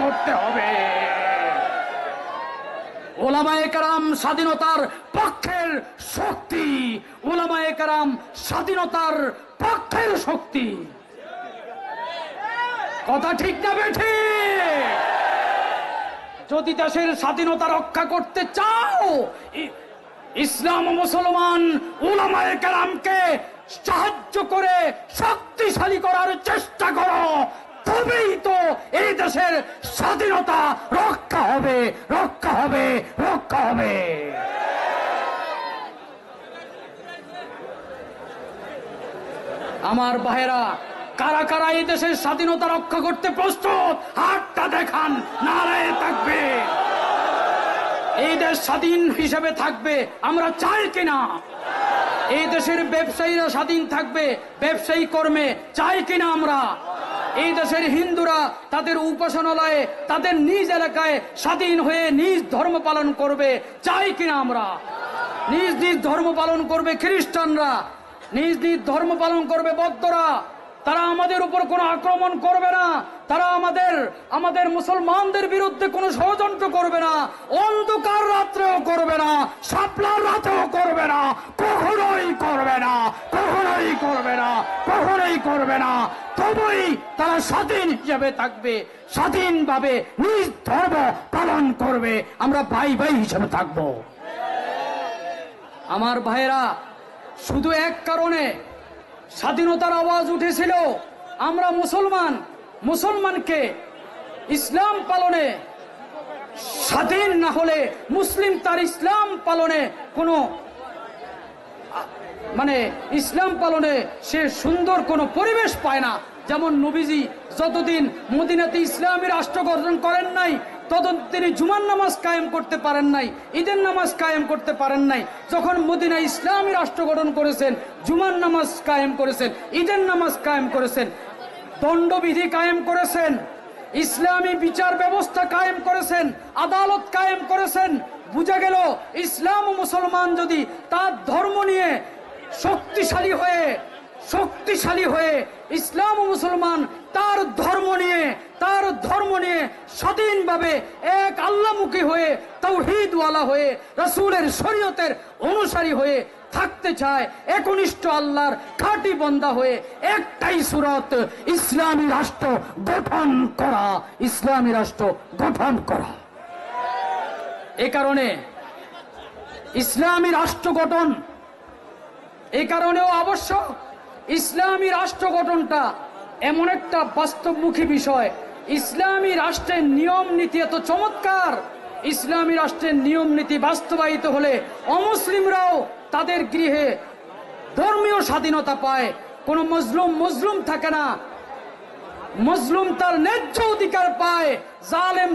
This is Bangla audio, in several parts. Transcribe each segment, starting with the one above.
করতে হবে। উলামায়ে কেরাম স্বাধীনতার পক্ষের শক্তি, উলামায়ে কেরাম স্বাধীনতার পক্ষের শক্তি। কথা ঠিক না বেঠিক? যদি দেশের স্বাধীনতা রক্ষা করতে চাও, ইসলাম ও মুসলমান উলামায়ে কেরামকে সাহায্য করে শক্তিশালী করার চেষ্টা করো, তবেই তো এই দেশের স্বাধীনতা রক্ষা হবে, রক্ষা হবে, রক্ষা হবে। আমার ভাইয়েরা, কারা কারা এই দেশের স্বাধীনতা রক্ষা করতে প্রস্তুত? হাতটা দেখান, নারায়ে তাকবীর। এই দেশ স্বাধীন হিসেবে থাকবে আমরা চাই কিনা? এই দেশের ব্যবসায়ীরা স্বাধীন থাকবে ব্যবসায়ী কর্মে চাই কিনা আমরা? এই দেশের হিন্দুরা তাদের উপাসনালয়ে তাদের নিজ এলাকায় স্বাধীন হয়ে নিজ ধর্ম পালন করবে চাই কিনা আমরা? নিজ নিজ ধর্ম পালন করবে খ্রিস্টানরা, নিজ নিজ ধর্ম পালন করবে বৌদ্ধরা। তারা আমাদের উপর কোনো আক্রমণ করবে না, তারা আমাদের মুসলমানদের বিরুদ্ধে কোনো ষড়যন্ত্র করবে না, অন্ধকার রাত্রেও করবে না, শাপলার রাতেও করবে না, কখনোই করবে না, কখনোই করবে না, কখনোই করবে না। তবেই তারা স্বাধীন হিসেবে থাকবে, স্বাধীনভাবে নিজ ধর্ম পালন করবে, আমরা ভাই ভাই হিসেবে থাকবো। আমার ভাইয়েরা, শুধু এক কারণে স্বাধীনতার আওয়াজ উঠেছিল, আমরা মুসলমানকে ইসলাম পালনে স্বাধীন না হলে মুসলিম তার ইসলাম পালনে কোনো ইসলাম পালনে সে সুন্দর কোনো পরিবেশ পায় না। যেমন নবীজি যতদিন মদিনাতে ইসলামী রাষ্ট্র গঠন করেন নাই, ততদিন তিনি জুমার নামাজ কায়েম করতে পারেন নাই, ঈদের নামাজ কায়েম করতে পারেন নাই। যখন মদিনা ইসলামী রাষ্ট্র গঠন করেছেন, জুমার নামাজ কায়েম করেছেন, ঈদের নামাজ কায়েম করেছেন, দণ্ডবিধি কায়েম করেছেন, ইসলামী বিচার ব্যবস্থা কায়েম করেছেন, আদালত কায়েম করেছেন। বুঝা গেল ইসলাম ও মুসলমান যদি তার ধর্ম নিয়ে শক্তিশালী হয়ে ইসলাম ও মুসলমান তার ধর্ম নিয়ে স্বাধীনভাবে এক আল্লাহমুখী হয়ে তাওহীদওয়ালা হয়ে রাসূলের শরীয়তের অনুসারী হয়ে থাকতে চায়, একনিষ্ঠ আল্লাহর খাঁটি বান্দা হয়ে, একটাই সূরত, ইসলামী রাষ্ট্র গঠন করা, ইসলামী রাষ্ট্র গঠন করা। এ কারণে ইসলামী রাষ্ট্র গঠন এই কারণেও আবশ্যক। ইসলামী রাষ্ট্র গঠনটা এমন একটা বাস্তবমুখী বিষয়। ইসলামী রাষ্ট্রের নিয়ম নীতি এত চমৎকার, ইসলামী রাষ্ট্রের নিয়ম নীতি বাস্তবায়িত হলে অমুসলিমরাও তাদের গৃহে ধর্মীয় স্বাধীনতা পায়, কোনো মজলুম থাকে না, মজলুম তার ন্যায্য অধিকার পায়, জালেম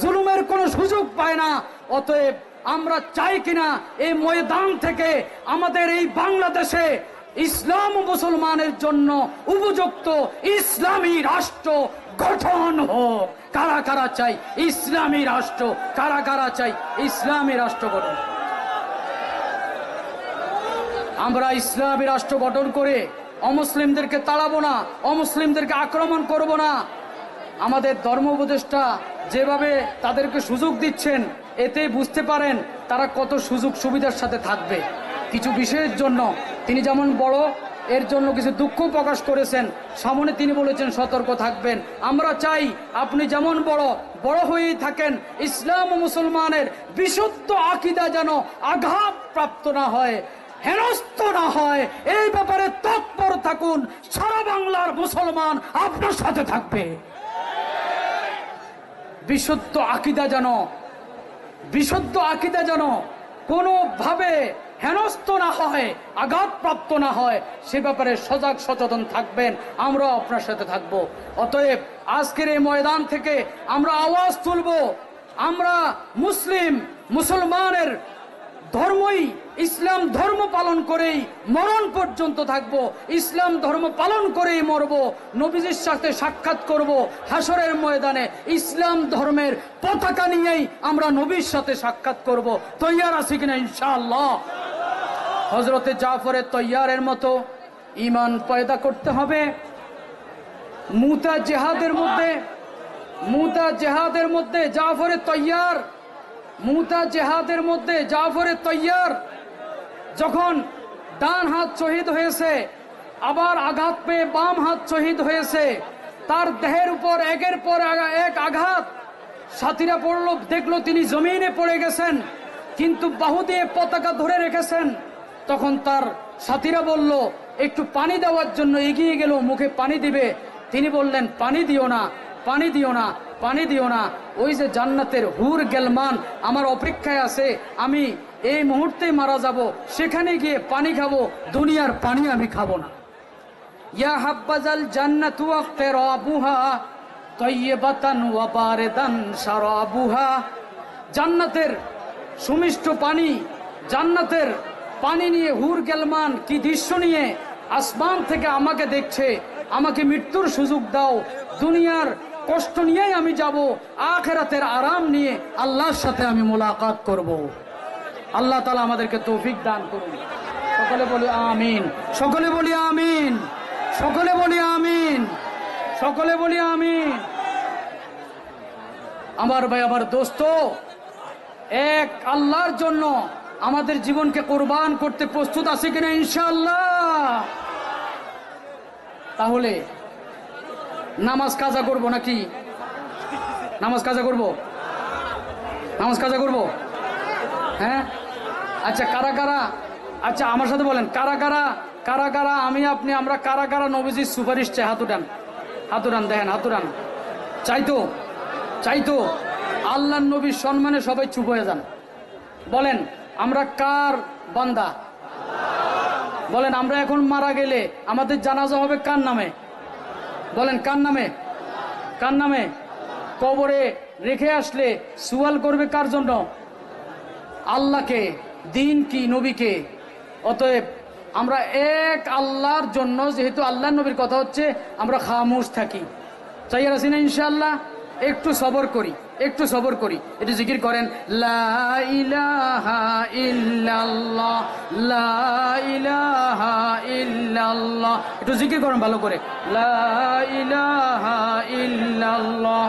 জুলুমের কোনো সুযোগ পায় না। অতএব আমরা চাই কিনা এই ময়দান থেকে আমাদের এই বাংলাদেশে ইসলাম ও মুসলমানের জন্য উপযুক্ত ইসলামী রাষ্ট্র গঠন হোক। কারা কারা চাই ইসলামী রাষ্ট্র? কারা কারা চাই ইসলামী রাষ্ট্র গঠন? আমরা ইসলামী রাষ্ট্র গঠন করে অমুসলিমদেরকে তাড়াবো না, অমুসলিমদেরকে আক্রমণ করব না। আমাদের ধর্ম উপদেষ্টা যেভাবে তাদেরকে সুযোগ দিচ্ছেন, এতে বুঝতে পারেন তারা কত সুযোগ সুবিধার সাথে থাকবে। কিছু বিষয়ের জন্য তিনি যেমন বড়, এর জন্য কিছু দুঃখ প্রকাশ করেছেন, সামনে তিনি বলেছেন সতর্ক থাকবেন। আমরা চাই আপনি যেমন বড় হয়েই থাকেন, ইসলাম ও মুসলমানের বিশুদ্ধ আকীদা যেন আঘাত প্রাপ্ত না হয়, হেনস্থ না হয়, এই ব্যাপারে তৎপর থাকুন। সারা বাংলার মুসলমান আপনার সাথে থাকবে। বিশুদ্ধ আকীদা যেন কোনোভাবে হেনস্থ না হয়, আঘাতপ্রাপ্ত না হয়, সে ব্যাপারে সজাগ সচেতন থাকবেন। আমরাও আপনার সাথে থাকব। অতএব আজকের এই ময়দান থেকে আমরা আওয়াজ তুলব, আমরা মুসলমানের ধর্মই, ইসলাম ধর্ম পালন করেই মরণ পর্যন্ত থাকবো, ইসলাম ধর্ম পালন করেই মরব, নবীজির সাথে সাক্ষাৎ করব হাসরের ময়দানে, ইসলাম ধর্মের পতাকা নিয়েই আমরা নবীর সাথে সাক্ষাৎ করব। তৈয়ার আছি কিনা ইনশাআল্লাহ? হযরতে জাফরের তৈয়ারের মতো ঈমান পয়দা করতে হবে। মুতা জেহাদের মধ্যে মুতা জেহাদের মধ্যে জাফরে তৈয়ার, মুতা জেহাদের মধ্যে জাফরে তৈয়ার যখন ডান হাত শহীদ হয়েছে, আবার আঘাত পেয়ে বাম হাত শহীদ হয়েছে, তার দেহের উপর একের পর এক আঘাত, সাথীরা পড়লো, দেখলো তিনি জমিনে পড়ে গেছেন, কিন্তু বাহু দিয়ে পতাকা ধরে রেখেছেন। তখন তার সাথীরা বলল, একটু পানি দেওয়ার জন্য এগিয়ে গেল, মুখে পানি দিবে। তিনি বললেন, পানি দিও না, পানি দিও না, পানি দিও না, ওই যে জান্নাতের হুর গেলমান আমার অপেক্ষায় আছে, আমি এই মুহূর্তেই মারা যাব, সেখানে গিয়ে পানি খাবো, দুনিয়ার পানি আমি খাবো না। ইয়া হাব্বাজাল জান্নাতু ওয়া কিরাবুহা তাইয়্যিবাতান ওয়া বারিদান শারাবুহা। জান্নাতের সুমিষ্ট পানি, জান্নাতের পানি নিয়ে হুর গেলমান কি দৃশ্য নিয়ে আসমান থেকে আমাকে দেখছে। আমাকে মৃত্যুর সুযোগ দাও, দুনিয়ার কষ্ট নিয়েই আমি যাব, আখিরাতের আরাম নিয়ে আল্লাহর সাথে আমি মোলাকাত করব। আল্লাহ তাআলা আমাদেরকে তৌফিক দান করুন। সকলে বলি আমিন, সকলে বলি আমিন, সকলে বলি আমিন, সকলে বলি আমিন। আমার ভাই, আমার দোস্ত, এক আল্লাহর জন্য আমাদের জীবনকে কোরবান করতে প্রস্তুত আছে কিনা ইনশাআল্লাহ? তাহলে নামাজ কাজা করব নাকি? নামাজ কাজা করব, নামাজ কাজা করব, হ্যাঁ? আচ্ছা, কারা কারা, আচ্ছা আমার সাথে বলেন, কারা কারা, কারা কারা, আমি আপনি আমরা কারা কারা নবীজির সুপারিশ চাই? হাত উঠান, হাত উঠান, দেখেন, হাত উঠান। চাইতো, চাইতো আল্লাহর নবীর সম্মানে সবাই চুপ হয়ে যান। বলেন, আমরা কার বান্দা? বলেন, আমরা এখন মারা গেলে আমাদের জানাজা হবে কার নামে? বলেন, কার নামে? কার নামে? কবরে রেখে আসলে সুয়াল করবে কার জন্য? আল্লাহকে, দিন কি, নবীকে। অতএব আমরা এক আল্লাহর জন্য, যেহেতু আল্লাহর নবীর কথা হচ্ছে, আমরা খামোশ থাকি। চাইয়া আছি না ইনশাআল্লাহ? একটু সবর করি, একটু সবর করি, একটু জিকির করেন, লা ইলাহা ইল্লাল্লাহ, লা ইলাহা ইল্লাল্লাহ। একটু জিকির করেন ভালো করে, লা ইলাহা ইল্লাল্লাহ।